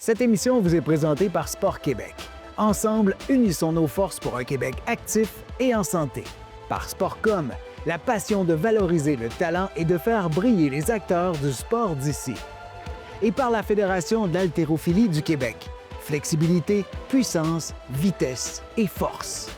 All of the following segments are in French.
Cette émission vous est présentée par Sport Québec. Ensemble, unissons nos forces pour un Québec actif et en santé. Par Sportcom, la passion de valoriser le talent et de faire briller les acteurs du sport d'ici. Et par la Fédération de l'haltérophilie du Québec. Flexibilité, puissance, vitesse et force.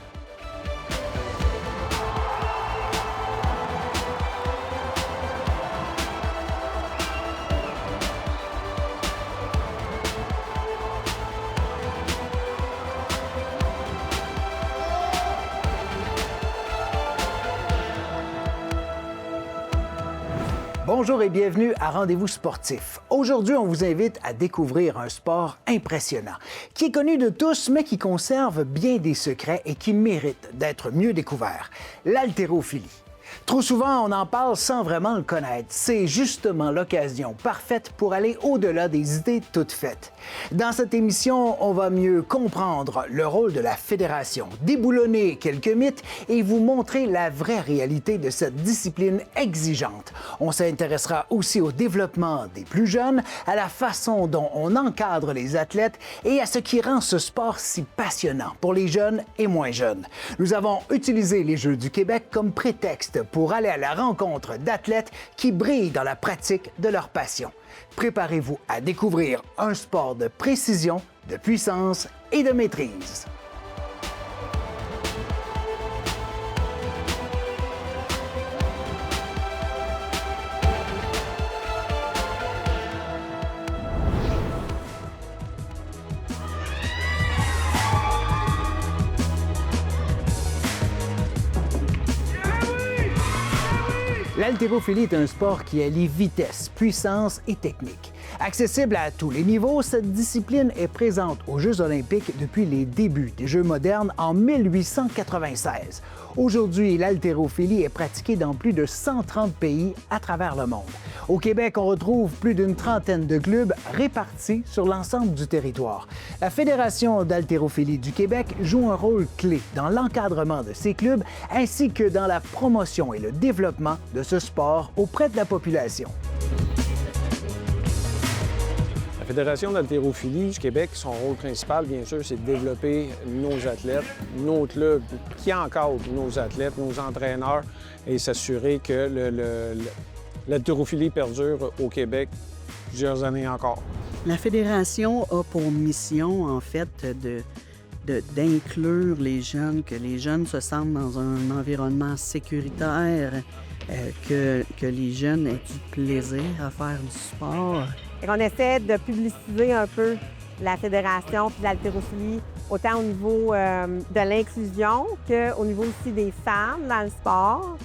Bonjour et bienvenue à Rendez-vous sportif. Aujourd'hui, on vous invite à découvrir un sport impressionnant, qui est connu de tous, mais qui conserve bien des secrets et qui mérite d'être mieux découvert, l'haltérophilie. Trop souvent, on en parle sans vraiment le connaître. C'est justement l'occasion parfaite pour aller au-delà des idées toutes faites. Dans cette émission, on va mieux comprendre le rôle de la Fédération, déboulonner quelques mythes et vous montrer la vraie réalité de cette discipline exigeante. On s'intéressera aussi au développement des plus jeunes, à la façon dont on encadre les athlètes et à ce qui rend ce sport si passionnant pour les jeunes et moins jeunes. Nous avons utilisé les Jeux du Québec comme prétexte pour aller à la rencontre d'athlètes qui brillent dans la pratique de leur passion. Préparez-vous à découvrir un sport de précision, de puissance et de maîtrise. L'haltérophilie est un sport qui allie vitesse, puissance et technique. Accessible à tous les niveaux, cette discipline est présente aux Jeux olympiques depuis les débuts des Jeux modernes en 1896. Aujourd'hui, l'haltérophilie est pratiquée dans plus de 130 pays à travers le monde. Au Québec, on retrouve plus d'une trentaine de clubs répartis sur l'ensemble du territoire. La Fédération d'haltérophilie du Québec joue un rôle clé dans l'encadrement de ces clubs ainsi que dans la promotion et le développement de ce sport auprès de la population. La Fédération d'haltérophilie du Québec, son rôle principal, bien sûr, c'est de développer nos athlètes, nos clubs qui encadrent nos athlètes, nos entraîneurs et s'assurer que l'haltérophilie perdure au Québec plusieurs années encore. La Fédération a pour mission, en fait, d'inclure les jeunes, que les jeunes se sentent dans un environnement sécuritaire, que les jeunes aient du plaisir à faire du sport. On essaie de publiciser un peu la fédération puis l'haltérophilie, autant au niveau de l'inclusion qu'au niveau aussi des femmes dans le sport,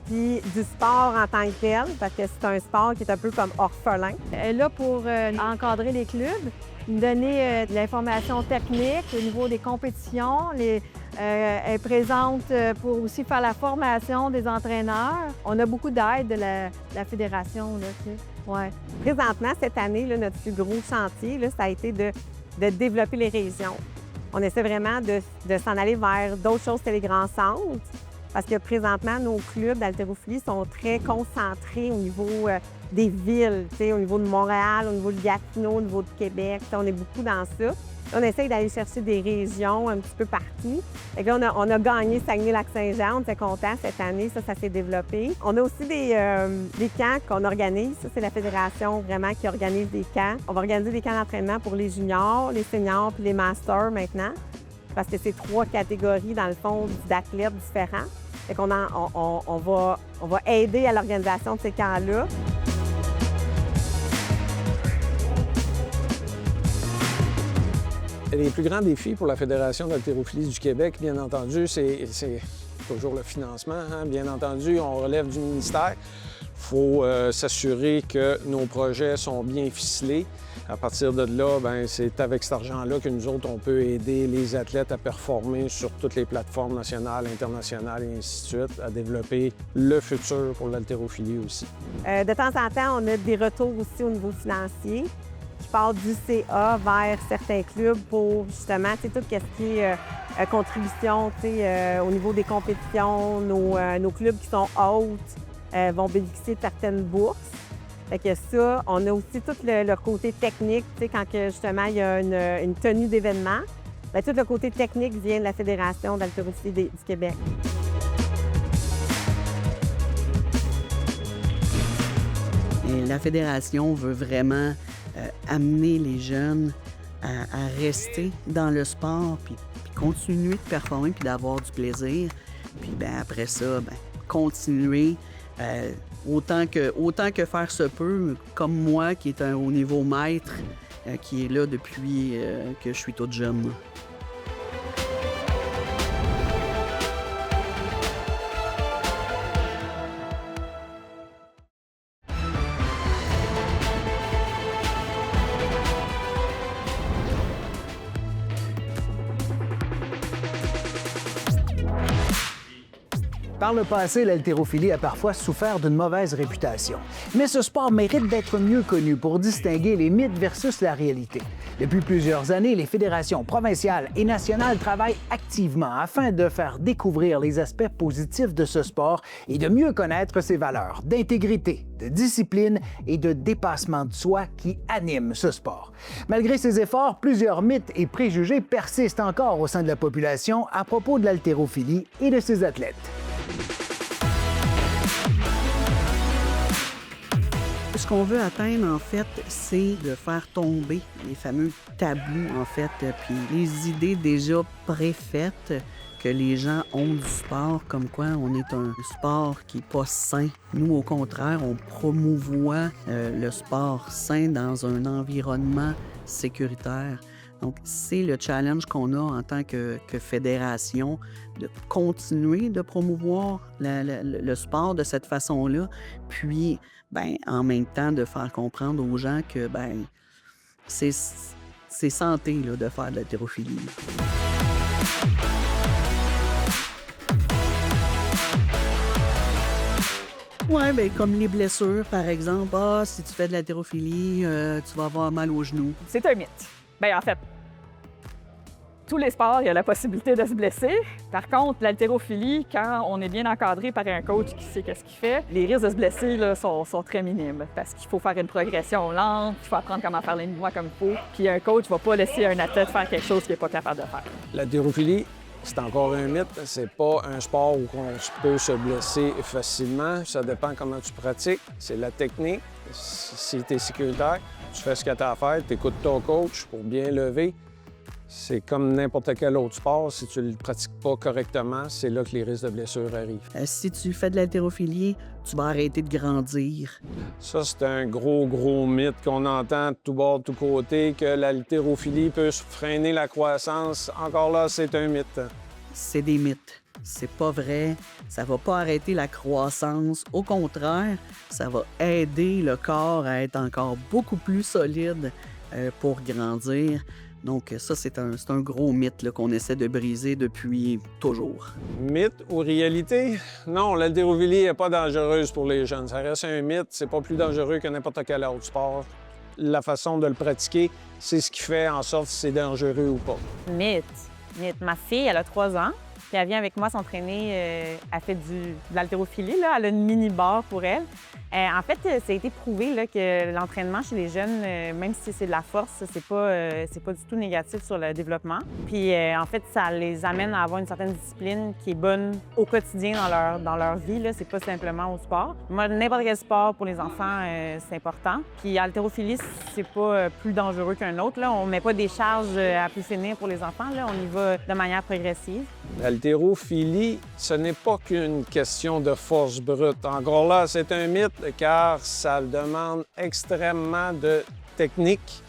puis du sport en tant que tel, parce que c'est un sport qui est un peu comme orphelin. Elle est là pour encadrer les clubs, donner de l'information technique au niveau des compétitions. Elle est présente pour aussi faire la formation des entraîneurs. On a beaucoup d'aide de la fédération, là, tu sais. Ouais. Présentement, cette année, là, notre plus gros chantier, là, ça a été de développer les régions. On essaie vraiment de s'en aller vers d'autres choses que les grands centres, parce que présentement, nos clubs d'haltérophilie sont très concentrés au niveau des villes, tu sais, au niveau de Montréal, au niveau de Gatineau, au niveau de Québec. On est beaucoup dans ça. On essaye d'aller chercher des régions un petit peu partout. Et là, on a gagné Saguenay-Lac-Saint-Jean. On était contents cette année. Ça s'est développé. On a aussi des camps qu'on organise. Ça, c'est la fédération vraiment qui organise des camps. On va organiser des camps d'entraînement pour les juniors, les seniors puis les masters maintenant. Parce que c'est 3 catégories, dans le fond, d'athlètes différents. Fait qu'on on va aider à l'organisation de ces camps-là. Les plus grands défis pour la Fédération d'haltérophilie du Québec, bien entendu, c'est toujours le financement. Hein? Bien entendu, on relève du ministère. Il faut s'assurer que nos projets sont bien ficelés. À partir de là, c'est avec cet argent-là que nous autres, on peut aider les athlètes à performer sur toutes les plateformes nationales, internationales et ainsi de suite, à développer le futur pour l'haltérophilie aussi. De temps en temps, on a des retours aussi au niveau financier. Je pars du CA vers certains clubs pour justement, tout ce qui est contribution au niveau des compétitions. Nos clubs qui sont hautes vont bénéficier de certaines bourses. Fait que ça, on a aussi tout le côté technique, tu sais, quand que, justement il y a une tenue d'événement, bien, tout le côté technique vient de la Fédération d'haltérophilie du Québec. Et la Fédération veut vraiment amener les jeunes à rester dans le sport, puis continuer de performer, puis d'avoir du plaisir. Puis ben, après ça, ben, continuer autant que faire se peut, comme moi, qui est un haut niveau maître, qui est là depuis que je suis toute jeune. Par le passé, l'haltérophilie a parfois souffert d'une mauvaise réputation. Mais ce sport mérite d'être mieux connu pour distinguer les mythes versus la réalité. Depuis plusieurs années, les fédérations provinciales et nationales travaillent activement afin de faire découvrir les aspects positifs de ce sport et de mieux connaître ses valeurs d'intégrité, de discipline et de dépassement de soi qui animent ce sport. Malgré ces efforts, plusieurs mythes et préjugés persistent encore au sein de la population à propos de l'haltérophilie et de ses athlètes. Ce qu'on veut atteindre, en fait, c'est de faire tomber les fameux tabous, en fait, puis les idées déjà préfaites que les gens ont du sport, comme quoi on est un sport qui n'est pas sain. Nous, au contraire, on promouvoit le sport sain dans un environnement sécuritaire. Donc, c'est le challenge qu'on a en tant que fédération, de continuer de promouvoir le sport de cette façon-là, puis, ben, en même temps, de faire comprendre aux gens que, ben, c'est santé là, de faire de l'haltérophilie. Oui, bien, comme les blessures, par exemple. Ah, si tu fais de l'haltérophilie, tu vas avoir mal aux genoux. C'est un mythe. Bien, en fait, tous les sports, il y a la possibilité de se blesser. Par contre, l'haltérophilie, quand on est bien encadré par un coach qui sait qu'est-ce qu'il fait, les risques de se blesser là, sont très minimes parce qu'il faut faire une progression lente, il faut apprendre comment faire les mouvements comme il faut. Puis un coach ne va pas laisser un athlète faire quelque chose qu'il n'est pas capable de faire. L'haltérophilie, c'est encore un mythe. C'est pas un sport où on peut se blesser facilement. Ça dépend comment tu pratiques. C'est la technique. Si tu es sécuritaire, tu fais ce que tu as à faire, tu écoutes ton coach pour bien lever. C'est comme n'importe quel autre sport. Si tu ne le pratiques pas correctement, c'est là que les risques de blessure arrivent. Si tu fais de l'haltérophilie, tu vas arrêter de grandir. Ça, c'est un gros mythe qu'on entend de tous bords, de tous côtés, que l'haltérophilie peut freiner la croissance. Encore là, c'est un mythe. C'est des mythes. C'est pas vrai. Ça va pas arrêter la croissance. Au contraire, ça va aider le corps à être encore beaucoup plus solide pour grandir. Donc ça, c'est un gros mythe là, qu'on essaie de briser depuis toujours. Mythe ou réalité? Non, l'haltérophilie n'est pas dangereuse pour les jeunes. Ça reste un mythe. C'est pas plus dangereux que n'importe quel autre sport. La façon de le pratiquer, c'est ce qui fait en sorte si c'est dangereux ou pas. Mythe. Ma fille, elle a 3 ans. Puis elle vient avec moi s'entraîner. Elle fait de l'haltérophilie. Elle a une mini-barre pour elle. En fait, ça a été prouvé là, que l'entraînement chez les jeunes, même si c'est de la force, c'est pas du tout négatif sur le développement. Puis en fait, ça les amène à avoir une certaine discipline qui est bonne au quotidien dans leur vie. Là. C'est pas simplement au sport. Moi, n'importe quel sport pour les enfants, c'est important. Puis l'haltérophilie, c'est pas plus dangereux qu'un autre. Là. On met pas des charges à plus finir pour les enfants. Là. On y va de manière progressive. L'haltérophilie, ce n'est pas qu'une question de force brute. Encore là, c'est un mythe car ça demande extrêmement de technique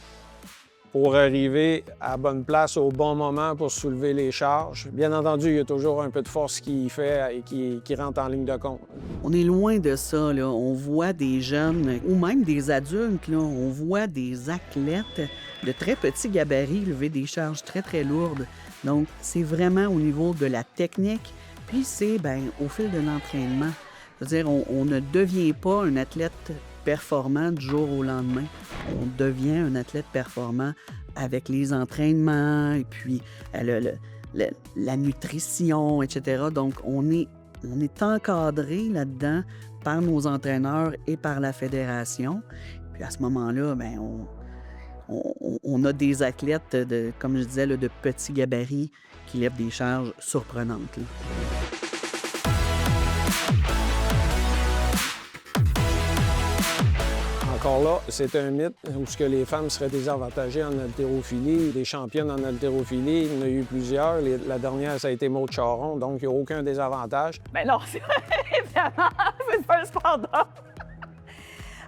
pour arriver à la bonne place au bon moment pour soulever les charges. Bien entendu, il y a toujours un peu de force qui fait et qui rentre en ligne de compte. On est loin de ça. Là. On voit des jeunes ou même des adultes, là, on voit des athlètes de très petits gabarits lever des charges très, très lourdes. Donc, c'est vraiment au niveau de la technique, puis c'est au fil de l'entraînement. C'est-à-dire, on ne devient pas un athlète performant du jour au lendemain. On devient un athlète performant avec les entraînements et puis la nutrition, etc. Donc, on est encadré là-dedans par nos entraîneurs et par la fédération. Puis à ce moment-là, bien, on a des athlètes, comme je disais, là, de petits gabarits qui lèvent des charges surprenantes, là. Encore là, c'est un mythe où ce que les femmes seraient désavantagées en haltérophilie. Des championnes en haltérophilie, il y en a eu plusieurs. La dernière, ça a été Maud Charon, donc il n'y a aucun désavantage. Ben non, c'est évidemment, c'est pas un sport d'homme.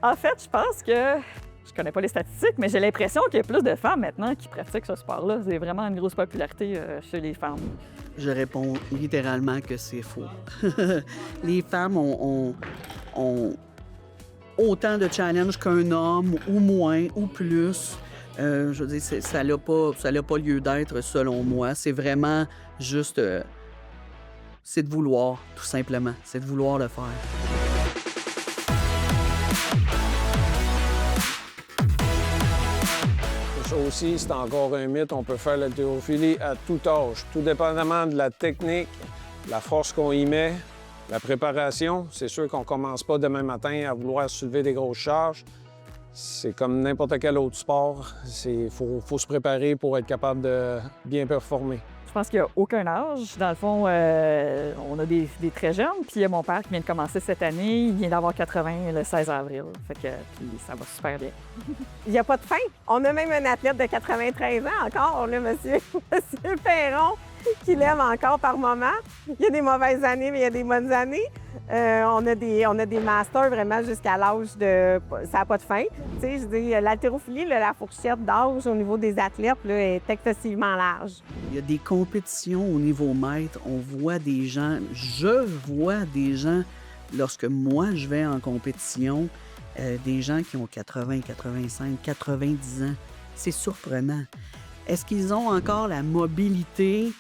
En fait, je pense que, je connais pas les statistiques, mais j'ai l'impression qu'il y a plus de femmes maintenant qui pratiquent ce sport-là. C'est vraiment une grosse popularité chez les femmes. Je réponds littéralement que c'est faux. Les femmes ont autant de challenges qu'un homme, ou moins, ou plus. Je veux dire, ça n'a pas lieu d'être, selon moi. C'est vraiment juste... c'est de vouloir, tout simplement. C'est de vouloir le faire. Ça aussi, c'est encore un mythe. On peut faire l'haltérophilie à tout âge, tout dépendamment de la technique, la force qu'on y met, la préparation. C'est sûr qu'on ne commence pas demain matin à vouloir soulever des grosses charges. C'est comme n'importe quel autre sport. Il faut se préparer pour être capable de bien performer. Je pense qu'il n'y a aucun âge. Dans le fond, on a des très jeunes. Puis il y a mon père qui vient de commencer cette année. Il vient d'avoir 80 le 16 avril. Fait que puis ça va super bien. Il n'y a pas de fin. On a même un athlète de 93 ans encore, là, monsieur Perron, qui lève encore par moment. Il y a des mauvaises années, mais il y a des bonnes années. On a des masters vraiment jusqu'à l'âge de... Ça n'a pas de fin. Tu sais, je dis, l'haltérophilie, la fourchette d'âge au niveau des athlètes là, est excessivement large. Il y a des compétitions au niveau maître. On voit des gens... Je vois des gens, lorsque moi, je vais en compétition, des gens qui ont 80, 85, 90 ans. C'est surprenant. Est-ce qu'ils ont encore la mobilité?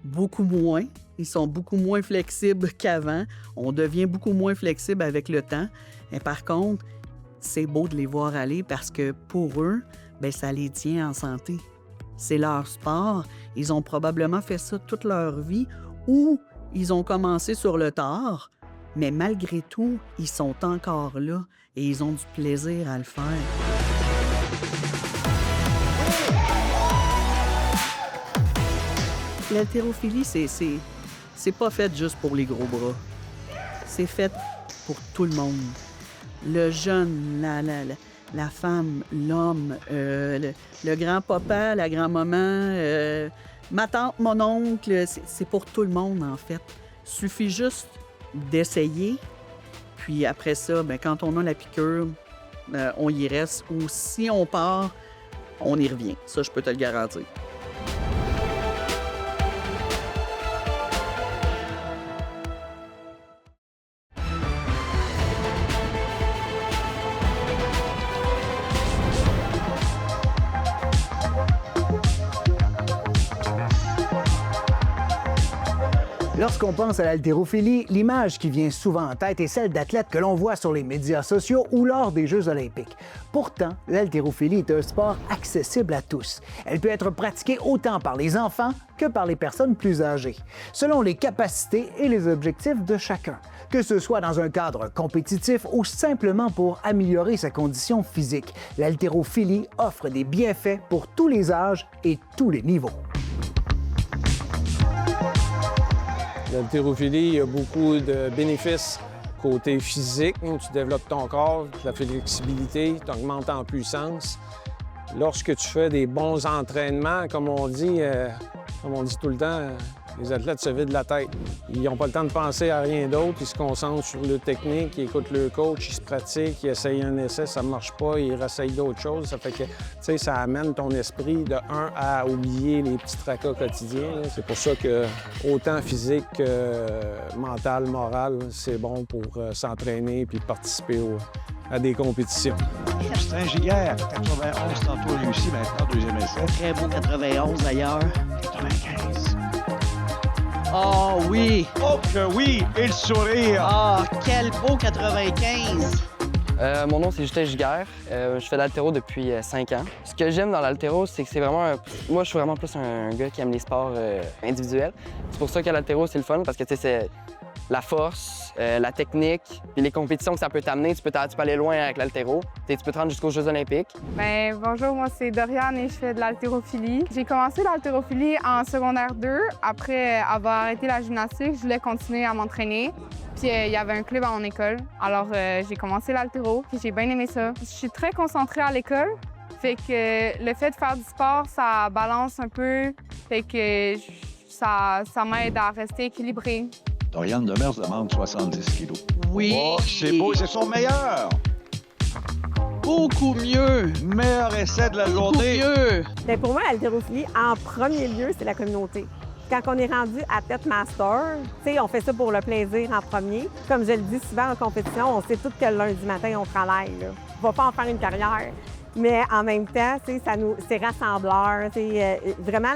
Beaucoup moins. Ils sont beaucoup moins flexibles qu'avant. On devient beaucoup moins flexible avec le temps. Et par contre, c'est beau de les voir aller parce que pour eux, bien, ça les tient en santé. C'est leur sport. Ils ont probablement fait ça toute leur vie ou ils ont commencé sur le tard, mais malgré tout, ils sont encore là et ils ont du plaisir à le faire. L'haltérophilie, c'est pas fait juste pour les gros bras. C'est fait pour tout le monde. Le jeune, la femme, l'homme, le grand-papa, la grand-maman, ma tante, mon oncle, c'est pour tout le monde, en fait. Il suffit juste d'essayer, puis après ça, bien, quand on a la piqûre, on y reste, ou si on part, on y revient. Ça, je peux te le garantir. Lorsqu'on pense à l'haltérophilie, l'image qui vient souvent en tête est celle d'athlètes que l'on voit sur les médias sociaux ou lors des Jeux olympiques. Pourtant, l'haltérophilie est un sport accessible à tous. Elle peut être pratiquée autant par les enfants que par les personnes plus âgées, selon les capacités et les objectifs de chacun, que ce soit dans un cadre compétitif ou simplement pour améliorer sa condition physique. L'haltérophilie offre des bienfaits pour tous les âges et tous les niveaux. L'haltérophilie, il y a beaucoup de bénéfices côté physique. Tu développes ton corps, la flexibilité, tu augmentes en puissance. Lorsque tu fais des bons entraînements, comme on dit tout le temps, les athlètes se vident la tête. Ils n'ont pas le temps de penser à rien d'autre. Ils se concentrent sur leur technique, ils écoutent leur coach, ils se pratiquent, ils essayent un essai, ça ne marche pas, ils réessayent d'autres choses. Ça fait que, tu sais, ça amène ton esprit de à oublier les petits tracas quotidiens. C'est pour ça que, autant physique que mental, moral, c'est bon pour s'entraîner puis participer à des compétitions. Justin Giguère, 91 tantôt réussi, maintenant deuxième essai. Très beau 91 d'ailleurs. 95. Oh oui! Oh que oui! Et le sourire! Ah, quel beau 95! Mon nom, c'est Justin Giguère. Je fais de l'haltéro depuis 5 ans. Ce que j'aime dans l'haltéro, c'est que c'est vraiment... Moi, je suis vraiment plus un gars qui aime les sports individuels. C'est pour ça que l'haltéro, c'est le fun, parce que, tu sais, la force, la technique, puis les compétitions que ça peut t'amener. Tu peux aller loin avec l'haltéro. Tu peux te rendre jusqu'aux Jeux olympiques. Bien, bonjour, moi c'est Doriane et je fais de l'haltérophilie. J'ai commencé l'haltérophilie en secondaire 2. Après avoir arrêté la gymnastique, je voulais continuer à m'entraîner. Puis il y avait un club à mon école. Alors j'ai commencé l'haltéro, puis j'ai bien aimé ça. Je suis très concentrée à l'école. Fait que le fait de faire du sport, ça balance un peu. Fait que ça m'aide à rester équilibrée. Doriane Demers demande 70 kilos. Oui! Oh, c'est beau, c'est son meilleur! Beaucoup mieux! Meilleur essai de la Beaucoup journée! mieux! Bien, pour moi, l'haltérophilie, en premier lieu, c'est la communauté. Quand on est rendu athlète master, on fait ça pour le plaisir en premier. Comme je le dis souvent en compétition, on sait tous que le lundi matin, on travaille. Là. On va pas en faire une carrière. Mais en même temps, c'est rassembleur. Vraiment,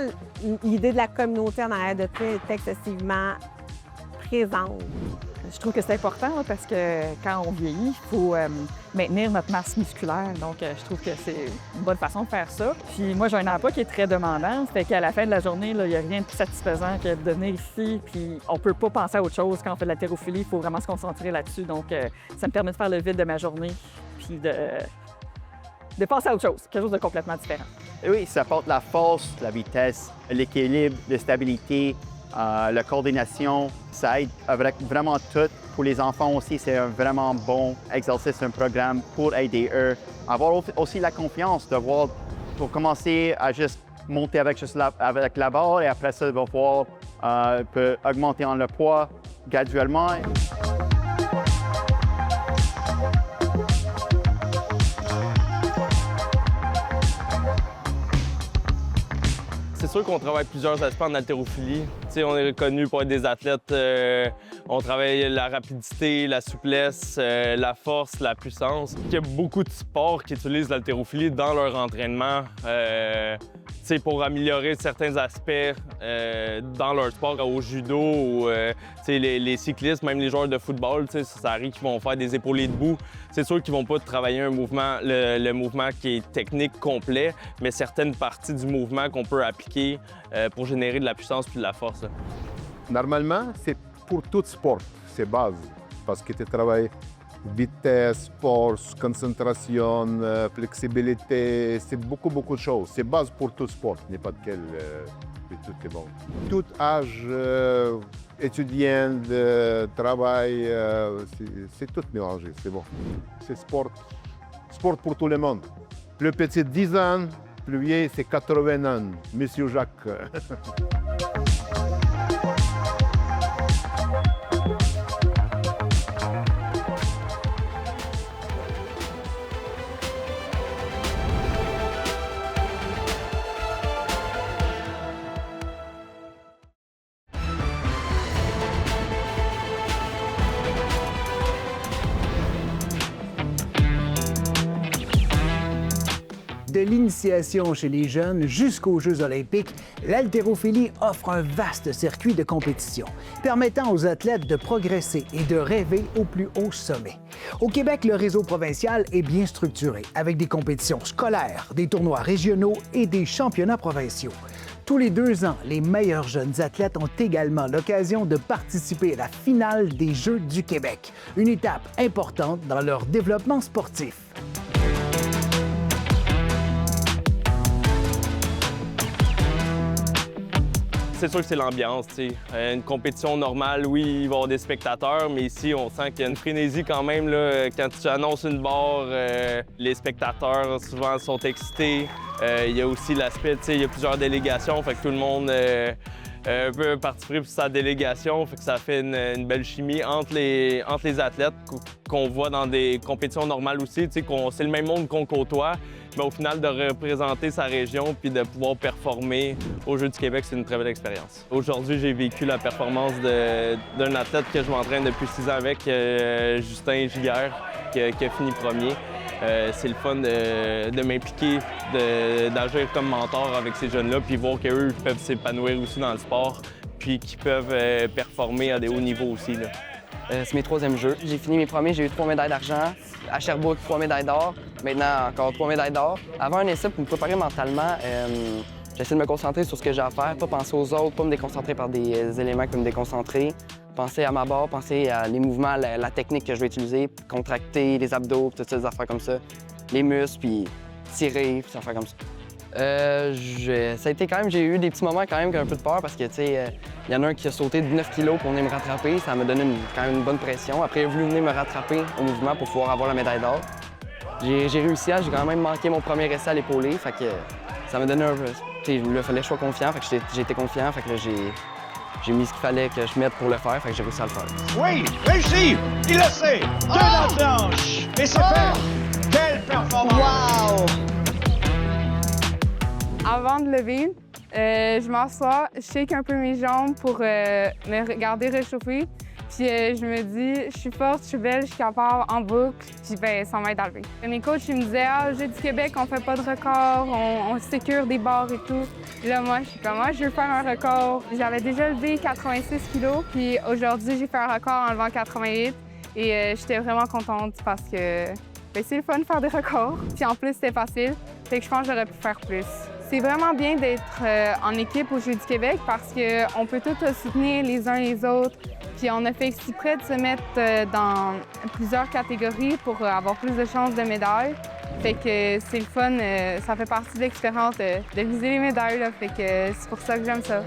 l'idée de la communauté en arrière de ça est excessivement présente. Je trouve que c'est important là, parce que quand on vieillit, il faut maintenir notre masse musculaire. Donc, je trouve que c'est une bonne façon de faire ça. Puis moi, j'ai un emploi qui est très demandant. Fait qu'à la fin de la journée, il n'y a rien de plus satisfaisant que de venir ici. Puis on peut pas penser à autre chose quand on fait de l'haltérophilie. Il faut vraiment se concentrer là-dessus. Donc, ça me permet de faire le vide de ma journée puis de passer à autre chose, quelque chose de complètement différent. Et oui, ça apporte la force, la vitesse, l'équilibre, la stabilité, la coordination. Ça aide avec vraiment tout. Pour les enfants aussi, c'est un vraiment bon exercice, un programme pour aider eux. Avoir aussi la confiance de voir, pour commencer à juste monter avec la barre et après ça, il va pouvoir peut augmenter en le poids graduellement. C'est sûr qu'on travaille plusieurs aspects en haltérophilie. On est reconnu pour être des athlètes. On travaille la rapidité, la souplesse, la force, la puissance. Il y a beaucoup de sports qui utilisent l'haltérophilie dans leur entraînement pour améliorer certains aspects dans leur sport. Au judo, ou, les cyclistes, même les joueurs de football, ça arrive qu'ils vont faire des épaulés debout. C'est sûr qu'ils ne vont pas travailler un mouvement, le mouvement qui est technique complet, mais certaines parties du mouvement qu'on peut appliquer pour générer de la puissance puis de la force. Normalement, c'est pour tout sport, c'est base, parce que tu travailles vitesse, force, concentration, flexibilité, c'est beaucoup de choses. C'est base pour tout sport, n'importe quel, tout est bon. Tout âge, étudiant, travail, c'est tout mélangé, c'est bon. C'est sport pour tout le monde. Plus petit, 10 ans, plus vieil, c'est 80 ans, Monsieur Jacques. De l'initiation chez les jeunes jusqu'aux Jeux olympiques, l'haltérophilie offre un vaste circuit de compétition, permettant aux athlètes de progresser et de rêver au plus haut sommet. Au Québec, le réseau provincial est bien structuré, avec des compétitions scolaires, des tournois régionaux et des championnats provinciaux. Tous les 2 ans, les meilleurs jeunes athlètes ont également l'occasion de participer à la finale des Jeux du Québec, une étape importante dans leur développement sportif. C'est sûr que c'est l'ambiance, Une compétition normale, oui, il va y avoir des spectateurs, mais ici, on sent qu'il y a une frénésie quand même, là. Quand tu annonces une barre, les spectateurs, souvent, sont excités. Il y a aussi l'aspect, il y a plusieurs délégations, fait que tout le monde peut participer pour sa délégation, fait que ça fait une belle chimie entre les athlètes qu'on voit dans des compétitions normales aussi, c'est le même monde qu'on côtoie. Mais au final, de représenter sa région puis de pouvoir performer aux Jeux du Québec, c'est une très belle expérience. Aujourd'hui, j'ai vécu la performance d'un athlète que je m'entraîne depuis 6 ans avec, Justin Giguère, qui a fini premier. C'est le fun de m'impliquer, d'agir comme mentor avec ces jeunes-là, puis voir qu'eux peuvent s'épanouir aussi dans le sport, puis qu'ils peuvent performer à des hauts niveaux aussi, là. C'est mes 3e Jeux. J'ai fini mes premiers, j'ai eu 3 médailles d'argent. À Sherbrooke, 3 médailles d'or. Maintenant, encore 3 médailles d'or. Avant un essai, pour me préparer mentalement, j'essaie de me concentrer sur ce que j'ai à faire, pas penser aux autres, pas me déconcentrer par des éléments qui peuvent me déconcentrer. Pensez à ma barre, pensez à les mouvements, la technique que je vais utiliser, contracter les abdos, toutes ces affaires comme ça, les muscles, puis tirer, puis des affaires comme ça. Ça a été quand même, j'ai eu des petits moments quand même qui ont un peu de peur parce que, tu sais, il y en a un qui a sauté de 9 kilos pour venir me rattraper. Ça m'a donné quand même une bonne pression. Après, il a voulu venir me rattraper au mouvement pour pouvoir avoir la médaille d'or. J'ai réussi j'ai quand même manqué mon premier essai à l'épaulé, fait que ça m'a donné un peu... Tu sais, il fallait que je sois confiant, fait que j'ai été confiant, fait que là, j'ai mis ce qu'il fallait que je mette pour le faire, fait que j'ai réussi à le faire. Oui, réussi! Il le sait! Deux dans la planche! Et c'est fait! Quelle performance! Wow! Avant de lever, je m'assois, je shake un peu mes jambes pour me regarder réchauffer. Puis je me dis, je suis forte, je suis belle, je suis capable en boucle. Puis ben, ça m'aide à lever. Mes coachs, ils me disaient, ah, Jeux du Québec, on fait pas de record, on sécure des barres et tout. Puis là, moi, je suis comme, moi, je veux faire un record. J'avais déjà levé 86 kilos, puis aujourd'hui, j'ai fait un record en levant 88. Et j'étais vraiment contente parce que ben, c'est le fun de faire des records. Puis en plus, c'était facile. Fait que je pense que j'aurais pu faire plus. C'est vraiment bien d'être en équipe aux Jeux du Québec parce qu'on peut tous se soutenir les uns les autres. Puis on a fait exprès de se mettre dans plusieurs catégories pour avoir plus de chances de médailles. Fait que c'est le fun, ça fait partie de l'expérience de viser les médailles. Là. Fait que c'est pour ça que j'aime ça.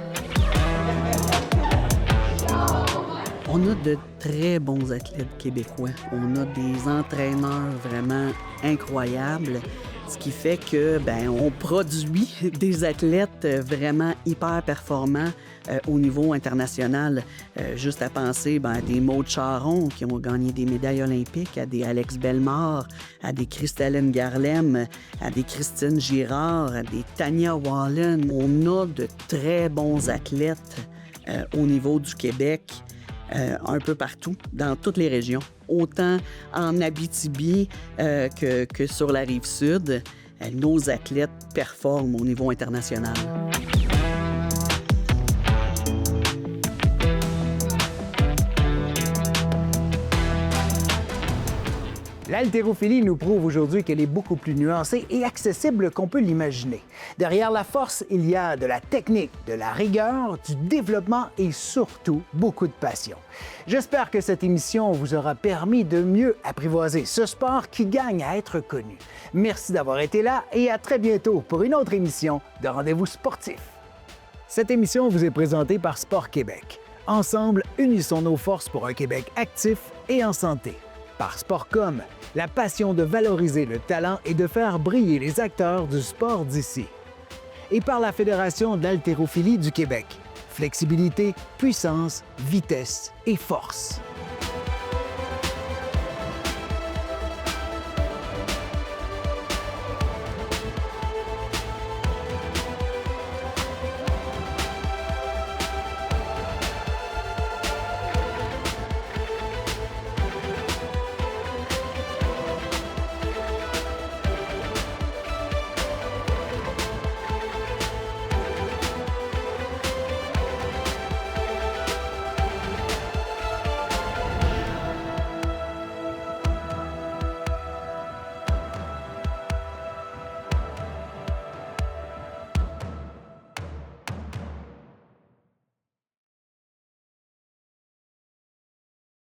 On a de très bons athlètes québécois. On a des entraîneurs vraiment incroyables. Ce qui fait que on produit des athlètes vraiment hyper performants au niveau international. Juste à penser à des Maud Charon qui ont gagné des médailles olympiques, à des Alex Bellemare, à des Kristaline Garlem, à des Christine Girard, à des Tanya Wallen. On a de très bons athlètes au niveau du Québec. Un peu partout, dans toutes les régions. Autant en Abitibi que sur la Rive-Sud, nos athlètes performent au niveau international. L'haltérophilie nous prouve aujourd'hui qu'elle est beaucoup plus nuancée et accessible qu'on peut l'imaginer. Derrière la force, il y a de la technique, de la rigueur, du développement et surtout beaucoup de passion. J'espère que cette émission vous aura permis de mieux apprivoiser ce sport qui gagne à être connu. Merci d'avoir été là et à très bientôt pour une autre émission de Rendez-vous sportif. Cette émission vous est présentée par Sport Québec. Ensemble, unissons nos forces pour un Québec actif et en santé. Par Sportcom, la passion de valoriser le talent et de faire briller les acteurs du sport d'ici. Et par la Fédération de l'haltérophilie du Québec. Flexibilité, puissance, vitesse et force.